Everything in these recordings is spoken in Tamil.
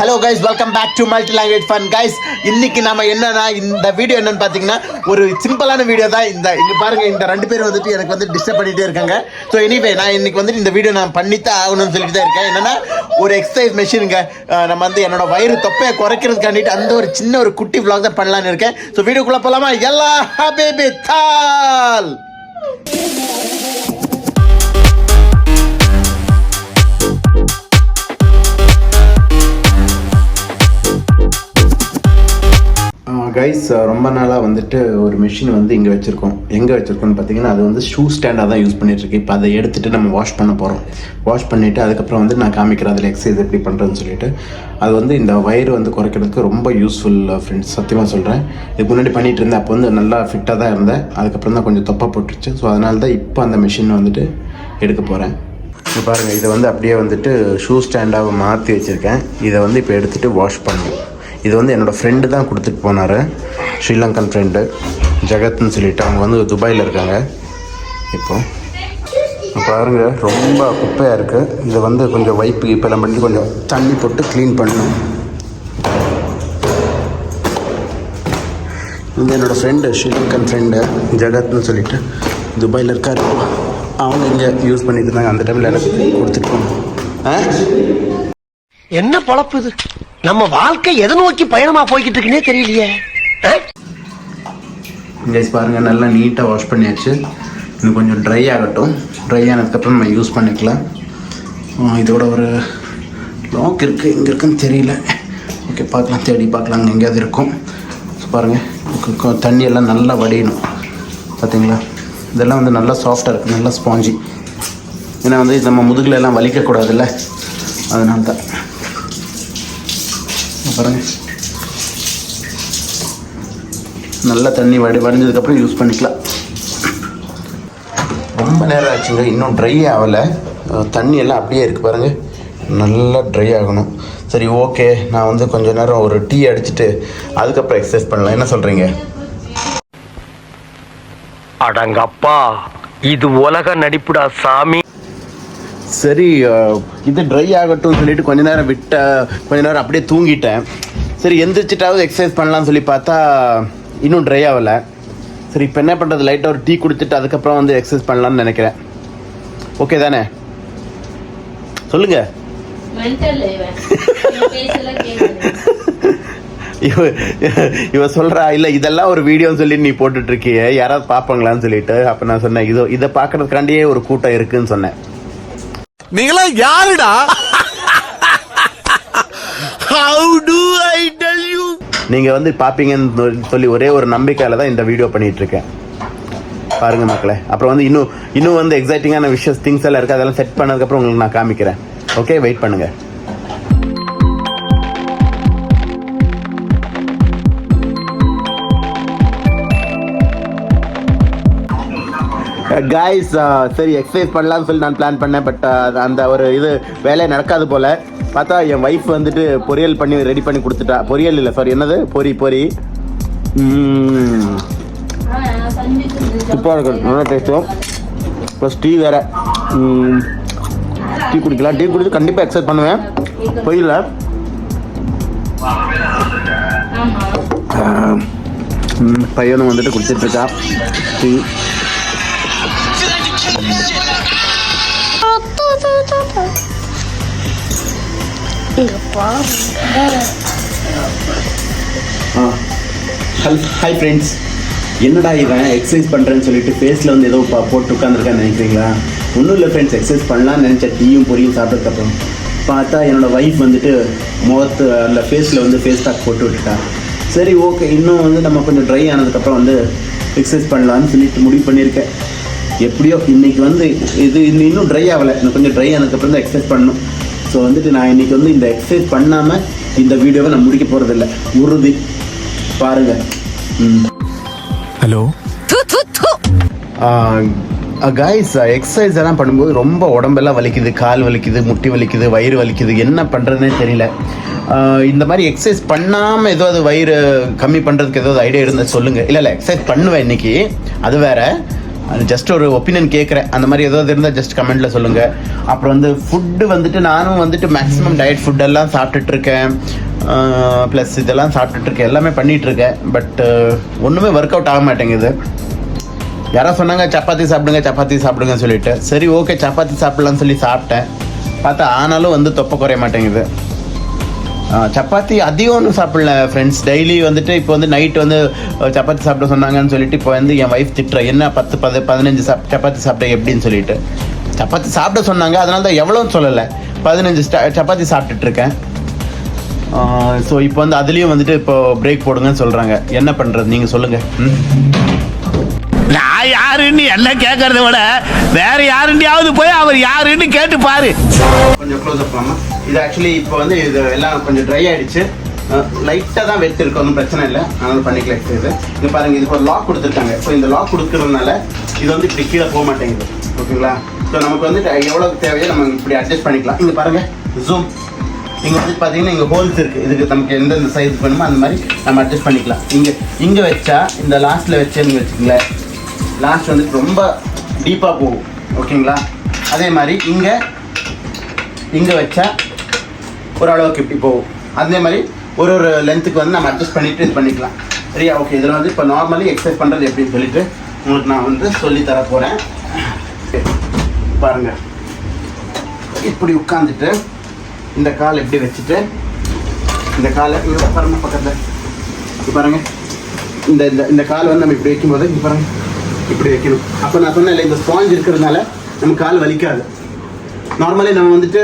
Hello guys, welcome back to multi language fun guys. இன்னைக்கு நம்ம என்னன்னா, இந்த வீடியோ என்னன்னு பார்த்தீங்கன்னா ஒரு சிம்பிளான வீடியோ தான். இங்கே பாருங்க, இந்த ரெண்டு பேரும் வந்துட்டு எனக்கு வந்து டிஸ்டர்ப் பண்ணிகிட்டே இருக்காங்க. ஸோ எனிவே நான் இன்னைக்கு வந்துட்டு இந்த வீடியோ நான் பண்ணித்தான் ஆகணும்னு சொல்லிட்டு தான் இருக்கேன். என்னன்னா ஒரு எக்ஸசைஸ் மெஷினுங்க. நம்ம வந்து என்னோட வயிறு தொப்பையை குறைக்கிறதுக்காண்டிட்டு அந்த ஒரு சின்ன ஒரு குட்டி vlog தான் பண்ணலான்னு இருக்கேன். ஸோ வீடியோக்குள்ளே போகலாமா? எல்லா ஹபீபி தால். கைஸ், ரொம்ப நாளாக வந்துட்டு ஒரு மிஷின் வந்து இங்கே வச்சுருக்கோம். எங்கே வச்சுருக்கோன்னு பார்த்தீங்கன்னா, அது வந்து ஷூ ஸ்டாண்டாக தான் யூஸ் பண்ணிகிட்ருக்கு. இப்போ அதை எடுத்துகிட்டு நம்ம வாஷ் பண்ண போகிறோம். வாஷ் பண்ணிவிட்டு அதுக்கப்புறம் வந்து நான் காமிக்கிறேன் அதில் எக்ஸசைஸ் எப்படி பண்ணுறதுன்னு சொல்லிட்டு. அது வந்து இந்த வயிறு வந்து குறைக்கிறதுக்கு ரொம்ப யூஸ்ஃபுல் ஃப்ரெண்ட்ஸ், சத்தியமாக சொல்கிறேன். இதுக்கு முன்னாடி பண்ணிகிட்டு இருந்தேன், அப்போ வந்து நல்லா ஃபிட்டாக தான் இருந்தேன். அதுக்கப்புறம் தான் கொஞ்சம் தொப்பை போட்டுருச்சு. ஸோ அதனால தான் இப்போ அந்த மிஷின் வந்துட்டு எடுக்க போகிறேன். இப்போ பாருங்கள், இதை வந்து அப்படியே வந்துட்டு ஷூ ஸ்டாண்டாக மாற்றி வச்சுருக்கேன். இதை வந்து இப்போ எடுத்துகிட்டு வாஷ் பண்ணுவோம். இது வந்து என்னோடய ஃப்ரெண்டு தான் கொடுத்துட்டு போனார், ஸ்ரீலங்கன் ஃப்ரெண்டு ஜெகத்னு சொல்லிட்டு. அவங்க வந்து துபாயில் இருக்காங்க. இப்போது பாருங்கள், ரொம்ப குப்பையாக இருக்குது. இதை வந்து கொஞ்சம் வைப்பு இப்போலாம் பண்ணி கொஞ்சம் தண்ணி போட்டு க்ளீன் பண்ணணும். இது என்னோடய ஃப்ரெண்டு, ஸ்ரீலங்கன் ஃப்ரெண்டு ஜெகத்னு சொல்லிட்டு துபாயில் இருக்கார். அவங்க இங்கே யூஸ் பண்ணிட்டு இருந்தாங்க. அந்த டைமில் எனக்கு கொடுத்துட்டு போகணும். என்ன பொழப்பு இது? நம்ம வாழ்க்கை எதை நோக்கி பயணமா போய்கிட்டு இருக்குன்னே தெரியலையே. கைஸ் பாருங்கள், நல்லா நீட்டாக வாஷ் பண்ணியாச்சு. இன்னும் கொஞ்சம் ட்ரை ஆகட்டும். ட்ரை ஆனதுக்கப்புறம் நம்ம யூஸ் பண்ணிக்கலாம். இதோட ஒரு லாக் இருக்குது, எங்கே இருக்குன்னு தெரியல. ஓகே, பார்க்கலாம், தேடி பார்க்கலாம், அங்கே எங்கேயாவது இருக்கும். பாருங்கள், தண்ணியெல்லாம் நல்லா வடியணும். பார்த்தீங்களா, இதெல்லாம் வந்து நல்லா சாஃப்டாக இருக்குது, நல்லா ஸ்பாஞ்சி. ஏன்னா வந்து நம்ம முதுகில் எல்லாம் வலிக்கக்கூடாதுல்ல, அதனால தான். பாருங்கள், நல்லா தண்ணி வடிஞ்சதுக்கப்புறம் யூஸ் பண்ணிக்கலாம். ரொம்ப நேரம் ஆச்சுங்க, இன்னும் ட்ரை ஆகலை. தண்ணி எல்லாம் அப்படியே இருக்குது பாருங்கள், நல்லா ட்ரை ஆகணும். சரி, ஓகே, நான் வந்து கொஞ்சம் நேரம் ஒரு டீ அடிச்சுட்டு அதுக்கப்புறம் எக்ஸசைஸ் பண்ணலாம். என்ன சொல்கிறீங்க? அடங்கப்பா, இது உலக நடிப்புடா சாமி. சரி, இது ட்ரை ஆகட்டும் சொல்லிட்டு கொஞ்ச நேரம் அப்படியே தூங்கிட்டேன். சரி, எந்திரிச்சிட்டாவது எக்ஸசைஸ் பண்ணலாம்னு சொல்லி பார்த்தா இன்னும் ட்ரை ஆகலை. சரி, இப்போ என்ன பண்ணுறது, லைட்டாக ஒரு டீ குடிச்சிட்டு அதுக்கப்புறம் வந்து எக்ஸசைஸ் பண்ணலான்னு நினைக்கிறேன். ஓகே தானே? சொல்லுங்கள். இவ சொல்கிறா, இல்லை இதெல்லாம் ஒரு வீடியோன்னு சொல்லி நீ போட்டுட்ருக்கிய, யாராவது பார்ப்பாங்களான்னு சொல்லிட்டு. அப்போ நான் சொன்னேன், இதை பார்க்கறதுக்காண்டியே ஒரு கூட்டம் இருக்குதுன்னு சொன்னேன். நீங்களா யாருடா? How do I tell you? நீங்கள் வந்து பார்ப்பீங்கன்னு சொல்லி ஒரே ஒரு நம்பிக்கையில் தான் இந்த வீடியோ பண்ணிகிட்ருக்கேன். பாருங்கள் மக்களே, அப்புறம் வந்து இன்னும் வந்து எக்ஸைட்டிங்கான திங்ஸ் எல்லாம் இருக்குது. அதெல்லாம் செட் பண்ணதுக்கப்புறம் உங்களுக்கு நான் காமிக்கிறேன். ஓகே, வெயிட் பண்ணுங்கள். கைஸ், சரி எக்ஸசைஸ் பண்ணலாம்னு சொல்லி நான் பிளான் பண்ணேன். பட் அந்த ஒரு வேலையை நடக்காது போல். பார்த்தா என் ஒய்ஃப் வந்துட்டு பொரியல் பண்ணி ரெடி பண்ணி கொடுத்துட்டா. பொரியல் இல்லை, சாரி, என்னது, பொரி சூப்பராக இருக்கும், நல்லா டேஸ்ட்டும். ப்ளஸ் டீ வேறு. டீ குடிக்கலாம். டீ குடிச்சு கண்டிப்பாக எக்ஸசைஸ் பண்ணுவேன். பொரியல பையனும் வந்துட்டு குடிச்சிட்ருக்கா டீ. ஹாய் ஃப்ரெண்ட்ஸ், என்னடா இவன் எக்ஸசைஸ் பண்ணுறேன்னு சொல்லிட்டு ஃபேஸில் வந்து ஏதோ போட்டு உட்காந்துருக்கான்னு நினைக்கிறீங்களா? ஒன்றும் இல்லை ஃப்ரெண்ட்ஸ், எக்ஸசைஸ் பண்ணலான்னு நினச்சேன். டீயும் பொரியும் சாப்பிட்டதுக்கப்புறம் பார்த்தா என்னோடய ஒய்ஃப் வந்துட்டு முகத்து அந்த ஃபேஸில் வந்து ஃபேஸ் பேக் போட்டு விட்டுட்டா. சரி, ஓகே, இன்னும் வந்து நம்ம கொஞ்சம் ட்ரை ஆனதுக்கப்புறம் வந்து எக்ஸசைஸ் பண்ணலான்னு சொல்லிட்டு முடிவு பண்ணியிருக்கேன். எப்படியோ இன்றைக்கி வந்து இது இன்னும் ட்ரை ஆகலை, இன்னும் கொஞ்சம் ட்ரை ஆனதுக்கப்புறம் தான் எக்ஸசைஸ் பண்ணணும். ஸோ வந்துட்டு நான் இன்றைக்கி வந்து இந்த எக்ஸசைஸ் பண்ணாமல் இந்த வீடியோவை நான் முடிக்க போகிறதில்ல, உறுதி. பாருங்கள். ஹலோ கைஸ், எக்ஸசைஸ் எல்லாம் பண்ணும்போது ரொம்ப உடம்பெல்லாம் வலிக்குது, கால் வலிக்குது, முட்டி வலிக்குது, வயிறு வலிக்குது, என்ன பண்ணுறதுனே தெரியல. இந்த மாதிரி எக்ஸசைஸ் பண்ணாமல் ஏதோ அது வயிறு கம்மி பண்ணுறதுக்கு ஏதாவது ஐடியா இருந்தால் சொல்லுங்கள். இல்லை எக்ஸசைஸ் பண்ணுவேன் இன்றைக்கி, அது வேறு. அது ஜஸ்ட் ஒரு ஒப்பீனியன் கேட்குறேன். அந்த மாதிரி ஏதாவது இருந்தால் ஜஸ்ட் கமெண்ட்டில் சொல்லுங்கள். அப்புறம் வந்து ஃபுட்டு வந்துட்டு நானும் வந்துட்டு மேக்ஸிமம் டயட் ஃபுட்டெல்லாம் சாப்பிட்டுட்ருக்கேன், ப்ளஸ் இதெல்லாம் சாப்பிட்டுட்ருக்கேன், எல்லாமே பண்ணிகிட்ருக்கேன். பட் ஒன்றுமே ஒர்க் அவுட் ஆக மாட்டேங்குது. யாரோ சொன்னாங்க சப்பாத்தி சாப்பிடுங்கன்னு சொல்லிட்டு, சரி ஓகே சப்பாத்தி சாப்பிட்லான்னு சொல்லி சாப்பிட்டேன். பார்த்தா ஆனாலும் வந்து தொப்பை குறைய மாட்டேங்குது. சப்பாத்தி அதிகம் ஒன்றும் சாப்பிடல ஃப்ரெண்ட்ஸ். டெய்லி வந்துட்டு இப்போ வந்து நைட் வந்து சப்பாத்தி சாப்பிட சொன்னாங்கன்னு சொல்லிட்டு இப்போ வந்து என் ஒய்ஃப் திட்டுறேன், என்ன 10-15 சப்பாத்தி சாப்பிட்டேன் எப்படின்னு சொல்லிட்டு. சப்பாத்தி சாப்பிட சொன்னாங்க, அதனால தான் எவ்வளோன்னு சொல்லலை, 15 சப்பாத்தி சாப்பிட்டுட்ருக்கேன். ஸோ இப்போ வந்து அதுலேயும் வந்துட்டு இப்போ பிரேக் போடுங்கன்னு சொல்கிறாங்க. என்ன பண்ணுறது நீங்கள் சொல்லுங்கள். நான் யாருன்னு எல்லாம் கேட்கறத விட வேற யாருண்டியாவது போய் அவர் யாருன்னு கேட்டு பாரு. கொஞ்சம் க்ளோஸ் அப் பண்ணாமல் இது ஆக்சுவலி இப்போ வந்து இது எல்லாம் கொஞ்சம் ட்ரை ஆகிடுச்சு. லைட்டாக தான் வெட் இருக்கு, ஒன்றும் பிரச்சனை இல்லை, அதனால பண்ணிக்கலாம். இது பாருங்கள், இதுக்கு ஒரு லாக் கொடுத்துருக்காங்க. ஸோ இந்த லாக் கொடுக்கறதுனால இது வந்து இப்படி கீழே போக மாட்டேங்குது. ஓகேங்களா? ஸோ நமக்கு வந்து எவ்வளோ தேவையோ நம்ம இப்படி அட்ஜஸ்ட் பண்ணிக்கலாம். இங்கே பாருங்கள் ஜூம், இங்கே வந்து பார்த்தீங்கன்னா இங்கே ஹோல்ஸ் இருக்குது. இதுக்கு நமக்கு எந்தெந்த சைஸ் வேணுமோ அந்த மாதிரி நம்ம அட்ஜஸ்ட் பண்ணிக்கலாம். இங்கே வச்சா இந்த லாஸ்ட்டில் வச்சேன்னு வச்சுக்கங்களேன், லாஸ்ட் வந்துட்டு ரொம்ப டீப்பாக போகும். ஓகேங்களா? அதே மாதிரி இங்கே வச்சா ஓரளவுக்கு இப்படி போகும். அதே மாதிரி ஒரு லென்த்துக்கு வந்து நம்ம அட்ஜஸ்ட் பண்ணிவிட்டு இது பண்ணிக்கலாம். சரியா? ஓகே. இதில் வந்து இப்போ நார்மலி எக்ஸசைஸ் பண்ணுறது எப்படின்னு சொல்லிட்டு உங்களுக்கு நான் வந்து சொல்லித்தர போகிறேன். பாருங்கள், இப்படி உட்காந்துட்டு இந்த கால் எப்படி வச்சுட்டு இந்த காலை பாருங்கள் பக்கத்தில் இப்போ பாருங்கள், இந்த இந்த கால் வந்து நம்ம இப்படி வைக்கும்போது இங்கே பாருங்கள் இப்படி வைக்கணும். அப்போ நான் சொன்னேன் இல்லை, இந்த ஸ்பாஞ்ச் இருக்கிறதுனால நம்ம கால் வலிக்காது. நார்மலி நம்ம வந்துட்டு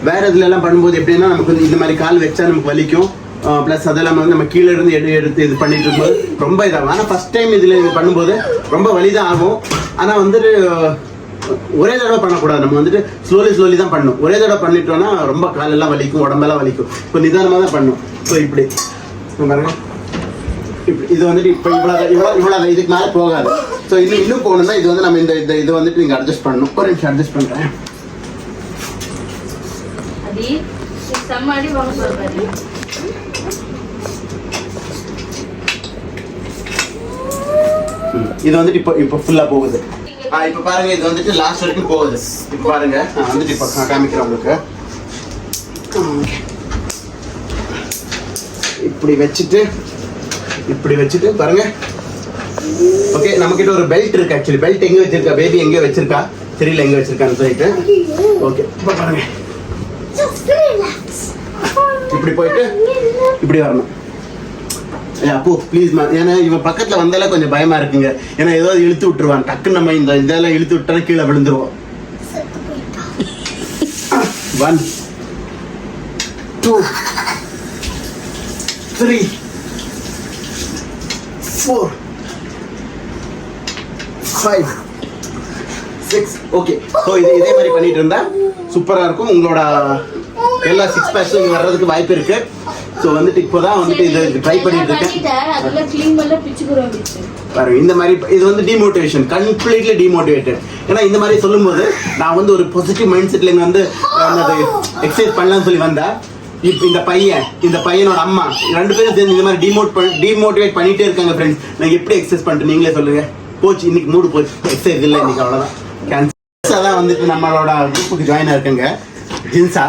வேறு இதுலலாம் பண்ணும்போது எப்படின்னா நமக்கு வந்து இந்த மாதிரி கால் வச்சா நமக்கு வலிக்கும். ப்ளஸ் அதெல்லாம் வந்து நம்ம கீழே இருந்து எடுத்து இது பண்ணிட்டு இருக்கும்போது ரொம்ப இதாகும். ஆனால் ஃபஸ்ட் டைம் இதில் இது பண்ணும்போது ரொம்ப வலி தான் ஆகும். ஆனால் வந்துட்டு ஒரே தடவை பண்ணக்கூடாது, நம்ம வந்துட்டு ஸ்லோலி தான் பண்ணணும். ஒரே தடவை பண்ணிட்டோன்னா ரொம்ப காலெல்லாம் வலிக்கும், உடம்பெல்லாம் வலிக்கும். இப்போ நிதானமாக தான் பண்ணணும். ஸோ இப்படி பாருங்க, இப்படி இது வந்துட்டு இப்போ இவ்வளோ இதுக்கு மேலே போகாது. ஸோ இன்னும் போகணுன்னா இது வந்து நம்ம இந்த இது வந்துட்டு நீங்கள் அட்ஜஸ்ட் பண்ணணும். ஒரு நிமிஷம் அட்ஜஸ்ட் பண்ணுறேன். இது வந்துட்டு இப்போ ஃபுல்லாக போகுது. இப்போ பாருங்க, இது வந்துட்டு லாஸ்ட் வரைக்கும் போகுது. இப்போ பாருங்க, நான் வந்துட்டு இப்போ காமிக்கிறேன் உங்களுக்கு. இப்படி வச்சுட்டு பாருங்க. ஓகே, நம்மக்கிட்ட ஒரு பெல்ட் இருக்கு. ஆக்சுவலி பெல்ட் எங்கே வச்சிருக்கா பேபி, எங்கே வச்சிருக்கா தெரியல, எங்கே வச்சிருக்கான்னு சொல்லிட்டு. ஓகே, இப்போ பாருங்க, இப்படி போயிட்டு இப்படி வரணும். அப்போ ப்ளீஸ் மா, ஏன்னா இவன் பக்கத்தில் வந்தாலே கொஞ்சம் பயமா இருக்குங்க. ஏன்னா ஏதாவது இழுத்து விட்டுருவான், டக்குன்னு நம்ம இந்த இதெல்லாம் இழுத்து விட்டா கீழே விழுந்துருவோம். 1 2 3 4 5 6. ஓகே. ஸோ இதே மாதிரி பண்ணிட்டு இருந்தா சூப்பராக இருக்கும். உங்களோட எல்லா 6 பேக்ஸும் வர்றதுக்கு வாய்ப்பு இருக்கு. ஸோ வந்துட்டு இப்போதான் வந்துட்டு இது ட்ரை பண்ணிட்டு இருக்கேன். பாருங்க, இந்த மாதிரி இது வந்து டிமோட்டிவேஷன், கம்ப்ளீட்லி டிமோட்டிவேட்டட். ஏன்னா இந்த மாதிரி சொல்லும்போது நான் வந்து ஒரு பாசிட்டிவ் மைண்ட் செட்ல இங்கே வந்து எக்ஸசைஸ் பண்ணலாம்னு சொல்லி வந்தா, இப்போ இந்த பையனோட அம்மா 2 பேரும் சேர்ந்து இந்த மாதிரி டிமோட்டிவேட் பண்ணிட்டே இருக்காங்க. ஃப்ரெண்ட்ஸ், நான் எப்படி எக்ஸசைஸ் பண்ணிட்டு நீங்களே சொல்லுங்க. போச்சு, இன்னைக்கு மூடு போச்சு, எக்ஸசைஸ் இல்லை இன்னைக்கு, அவ்வளோதான். கேன்சர் தான் வந்துட்டு நம்மளோட குரூப்புக்கு ஜாயின் ஆயிருக்குங்க, ஜின்ஸா.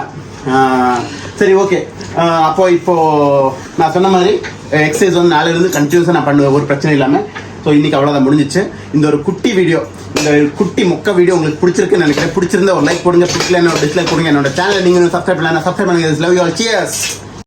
சரி, ஓகே. இப்போ நான் சொன்ன மாதிரி எக்ஸசைஸ் வந்து நாளையிலிருந்து கண்டினியூஸாக நான் பண்ணுவேன், ஒரு பிரச்சனை இல்லாமல். ஸோ இன்றைக்கி அவ்வளோதான், முடிஞ்சிச்சு. இந்த ஒரு குட்டி வீடியோ, இந்த குட்டி மொக்க வீடியோ உங்களுக்கு பிடிச்சிருக்குன்னு நினைக்கிறேன். பிடிச்சிருந்தா ஒரு லைக் போடுங்க, பிடிக்கல ஒரு டிஸ்லைக் கொடுங்க. என்னோட சேனலை நீங்கள் சப்ஸ்கிரைப் பண்ணலாம், சப்ஸ்கிரைப் பண்ணுங்க. Love you all. சியர்ஸ்.